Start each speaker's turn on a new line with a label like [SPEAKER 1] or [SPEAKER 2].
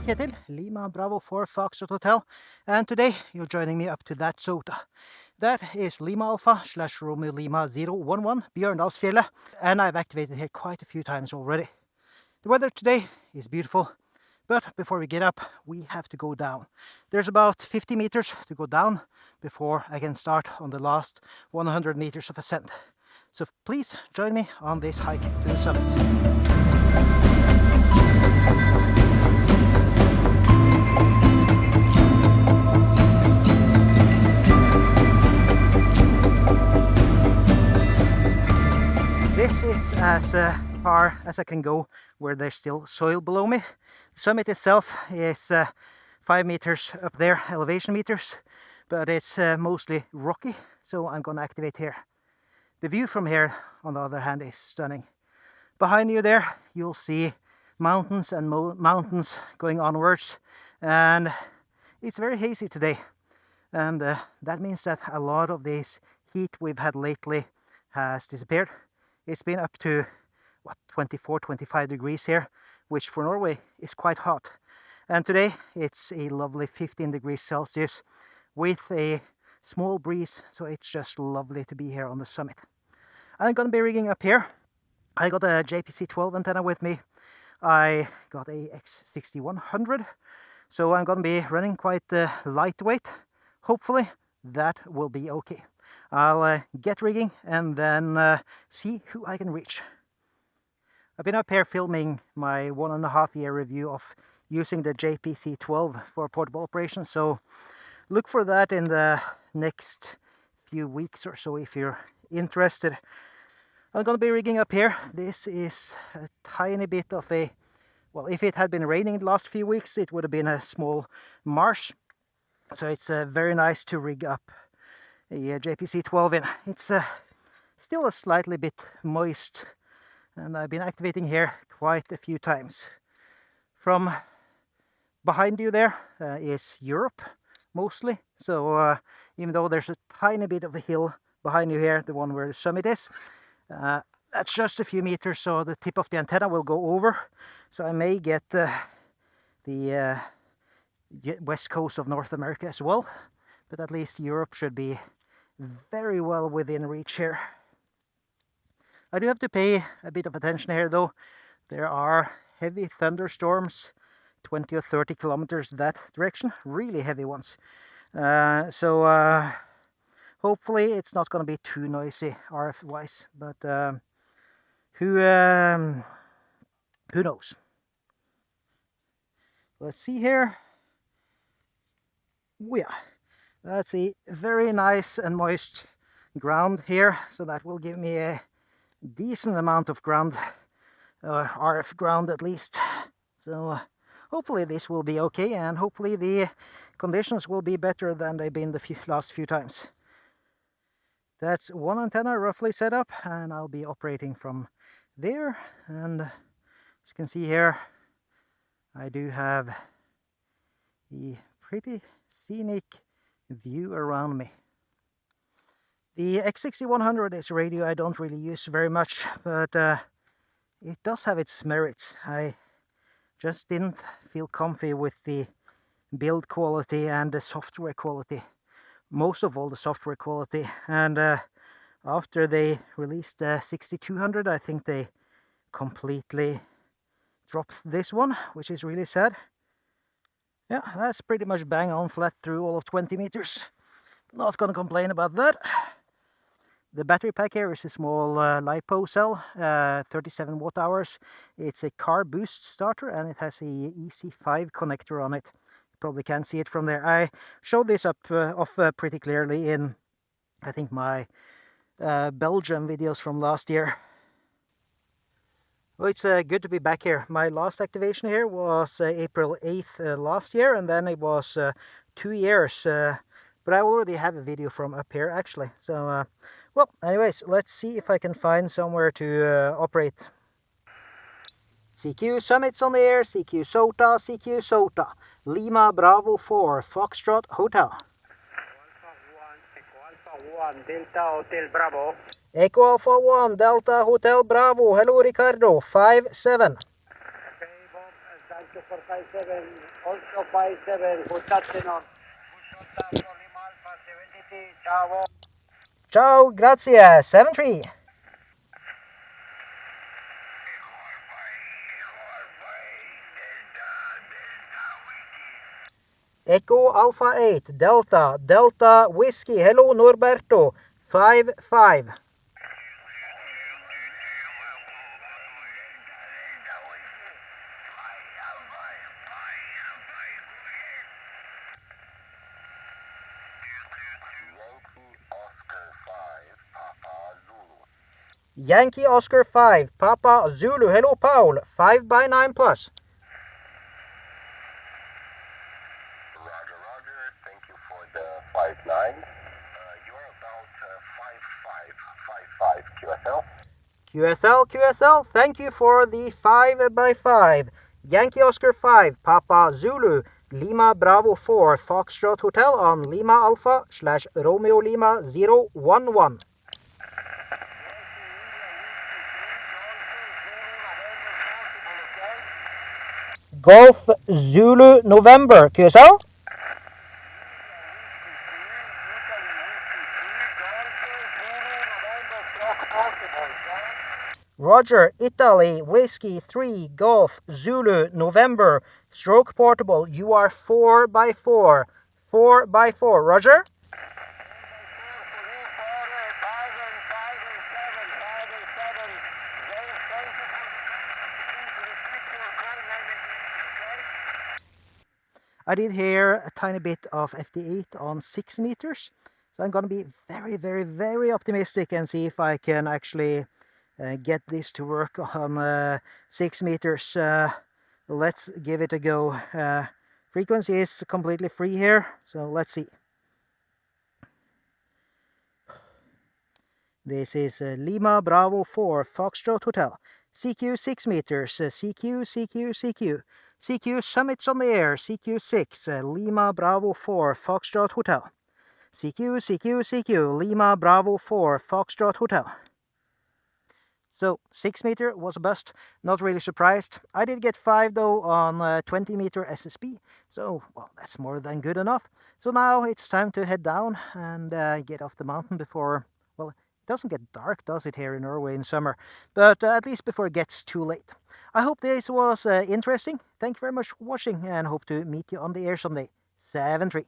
[SPEAKER 1] Kjetil, Lima Bravo 4 Foxtrot Hotel, and today you're joining me up to that SOTA. That is Lima Alpha / Romeo Lima 011 Bjørndalsfjellet, and I've activated here quite a few times already. The weather today is beautiful, but before we get up, we have to go down. There's about 50 meters to go down before I can start on the last 100 meters of ascent. So please join me on this hike to the summit. This is as far as I can go where there's still soil below me. The summit itself is 5 meters up there, elevation meters, but it's mostly rocky, so I'm going to activate here. The view from here, on the other hand, is stunning. Behind you there, you'll see mountains and mountains going onwards, and it's very hazy today. And that means that a lot of this heat we've had lately has disappeared. It's been up to, 24, 25 degrees here, which for Norway is quite hot. And today it's a lovely 15 degrees Celsius with a small breeze, so it's just lovely to be here on the summit. I'm going to be rigging up here. I got a JPC-12 antenna with me. I got a X6100, so I'm going to be running quite lightweight. Hopefully that will be okay. I'll get rigging and then see who I can reach. I've been up here filming my 1.5 year review of using the JPC-12 for portable operations, so look for that in the next few weeks or so if you're interested. I'm going to be rigging up here. This is a tiny bit of a, well, if it had been raining the last few weeks, it would have been a small marsh. So it's very nice to rig up a JPC-12 in. It's still a slightly bit moist, and I've been activating here quite a few times. From behind you there is Europe, mostly. So even though there's a tiny bit of a hill behind you here, the one where the summit is, that's just a few meters, so the tip of the antenna will go over. So I may get the west coast of North America as well, but at least Europe should be very well within reach here. I do have to pay a bit of attention here though. There are heavy thunderstorms 20 or 30 kilometers that direction, really heavy ones. So hopefully it's not going to be too noisy RF wise, but who knows. Let's see here. Yeah, that's a very nice and moist ground here, so that will give me a decent amount of ground, RF ground at least. So hopefully this will be okay, and hopefully the conditions will be better than they've been the last few times. That's one antenna roughly set up, and I'll be operating from there. And as you can see here, I do have a pretty scenic view around me. The X6100 is a radio I don't really use very much, but it does have its merits. I just didn't feel comfy with the build quality and the software quality. Most of all the software quality, and after they released the 6200, I think they completely dropped this one, which is really sad. Yeah, that's pretty much bang on flat through all of 20 meters. Not gonna complain about that. The battery pack here is a small LiPo cell, 37 watt hours. It's a car boost starter, and it has a EC5 connector on it. You probably can't see it from there. I showed this off pretty clearly in, I think, my Belgium videos from last year. Well, it's good to be back here. My last activation here was April 8th last year, and then it was 2 years. But I already have a video from up here, actually. So, well, anyways, let's see if I can find somewhere to operate. CQ Summits on the air, CQ SOTA, CQ SOTA. Lima Bravo 4, Foxtrot Hotel.
[SPEAKER 2] Alpha 1, Delta Hotel Bravo.
[SPEAKER 1] Echo Alpha 1, Delta Hotel Bravo. Hello, Ricardo. 5-7.
[SPEAKER 2] Okay, Bob, to 457, also 57, good afternoon. SOTA for Lima Alpha 73, ciao.
[SPEAKER 1] Ciao, grazie, 73. Echo Alpha 8, Delta, Delta Whiskey, hello Norberto, 55. Yankee Oscar 5, Papa Zulu, hello Paul, 5 by 9 plus.
[SPEAKER 3] Roger, roger, thank you for the 59. You're about 5555 QSL.
[SPEAKER 1] QSL, thank you for the 5 by 5. Yankee Oscar 5, Papa Zulu, Lima Bravo 4, Foxtrot Hotel on Lima Alpha / Romeo Lima 011. Golf Zulu November, QSL. Roger, Italy, Whiskey 3, Golf Zulu November, stroke portable, you are 4 by 4. 4 by 4, Roger. I did hear a tiny bit of FD8 on 6 meters, so I'm going to be very, very, very optimistic and see if I can actually get this to work on 6 meters. Let's give it a go. Frequency is completely free here, so let's see. This is Lima Bravo 4 Foxtrot Hotel. CQ 6 meters, CQ, CQ, CQ. CQ summits on the air, CQ 6, Lima Bravo 4 Foxtrot Hotel. CQ, CQ, CQ, Lima Bravo 4 Foxtrot Hotel. So 6 meter was a bust, not really surprised. I did get 5 though on 20 meter SSP, so well, that's more than good enough. So now it's time to head down and get off the mountain before, well, it doesn't get dark, does it, here in Norway in summer? But at least before it gets too late. I hope this was interesting. Thank you very much for watching and hope to meet you on the air someday. 7-3.